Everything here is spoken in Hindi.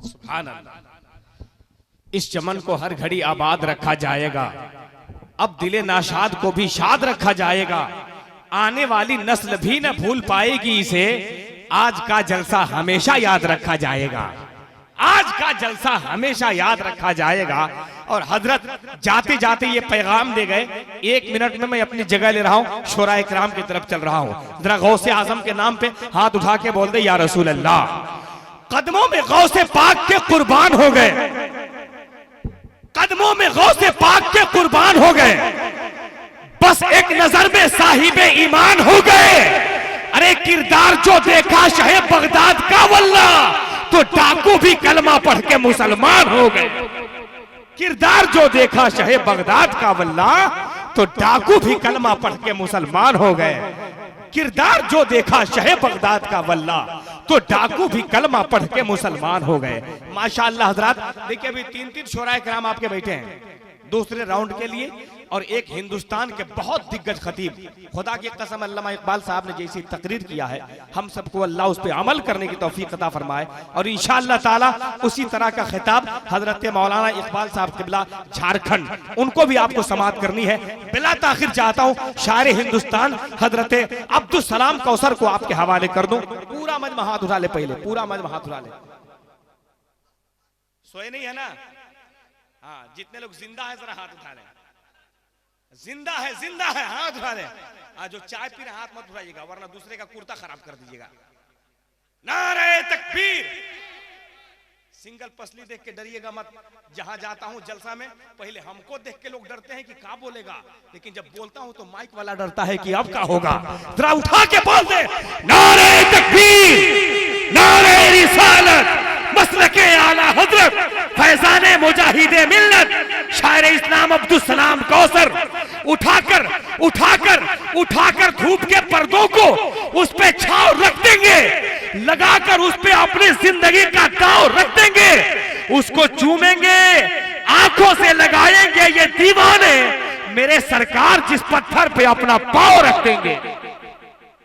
सुभान अल्लाह। इस चमन को हर घड़ी आबाद रखा जाएगा, अब दिले नाशाद को भी शाद रखा जाएगा, आने वाली नस्ल भी न भूल पाएगी इसे, आज का जलसा हमेशा याद रखा जाएगा, आज का जलसा हमेशा याद रखा जाएगा। और हजरत जाते जाते ये पैगाम दे गए। 1 मिनट में मैं अपनी जगह ले रहा हूँ, शोरा इकराम की तरफ चल रहा हूँ। जरा गौसे आजम के नाम पे हाथ उठा के बोल दे या रसूल अल्लाह। कदमों में गौसे पाक के कुर्बान हो गए, कदमों में गौसे पाक के कुर्बान हो गए, बस एक नजर में साहिबे ईमान हो गए। अरे किरदार जो देखा शहे बगदाद का वल्ला, तो डाकू भी कलमा पढ़ के मुसलमान हो गए। किरदार जो देखा शहे बगदाद का वल्ला, तो डाकू भी कलमा पढ़ के मुसलमान हो गए। किरदार जो देखा शहे बगदाद का वल्ला, तो डाकू भी कलमा पढ़ के मुसलमान हो गए। माशाअल्लाह हजरात, देखिए अभी 3-3 शोराए किराम आपके बैठे हैं दूसरे राउंड के लिए, और एक हिंदुस्तान के बहुत दिग्गज खतीब, खुदा की कसम अल्लामा इकबाल साहब ने जैसी तकरीर किया है, हम सबको अल्लाह उस पर अमल करने की तौफीक अता फरमाए। और इंशाअल्लाह ताला उसी तरह का खिताब हजरत मौलाना इकबाल साहब किबला झारखंड, उनको भी आपको समाअत करनी है। बिला ताखिर चाहता हूँ शायर हिंदुस्तान हजरत अब्दुल सलाम कौसर को आपके हवाले कर दूं। पूरा मजमा हाथ उठा ले, पहले पूरा मजमा हाथ उठा ले। सोए नहीं है ना? हाँ, जितने लोग जिंदा है जरा हाथ उठा ले। जिंदा है हाथ उठा ले। जो चाय पी रहे हाथ मत उठाइएगा, वरना दूसरे का कुर्ता खराब कर दीजिएगा। नारे तकबीर। सिंगल पसली देख के डरिएगा मत। जहां जाता हूं जलसा में, पहले हमको देख के लोग डरते हैं कि क्या बोलेगा, लेकिन जब बोलता हूं तो माइक वाला डरता है कि अब क्या होगा। जरा उठा के बोल दे, नारे तकबीर, नारे रिसालत, मसलके आला हजरत, फैजाने मुजाहिदे मिल्लत, शायर इस्लाम अब्दुल सलाम कौसर। उठाकर उठाकर उठाकर धूप के पर्दों को उस पे छाव रख देंगे, लगाकर उस पे अपनी जिंदगी का दांव रख देंगे, उसको चूमेंगे, आंखों से लगाएंगे ये दीवाने, मेरे सरकार जिस पत्थर पे अपना पांव रख देंगे।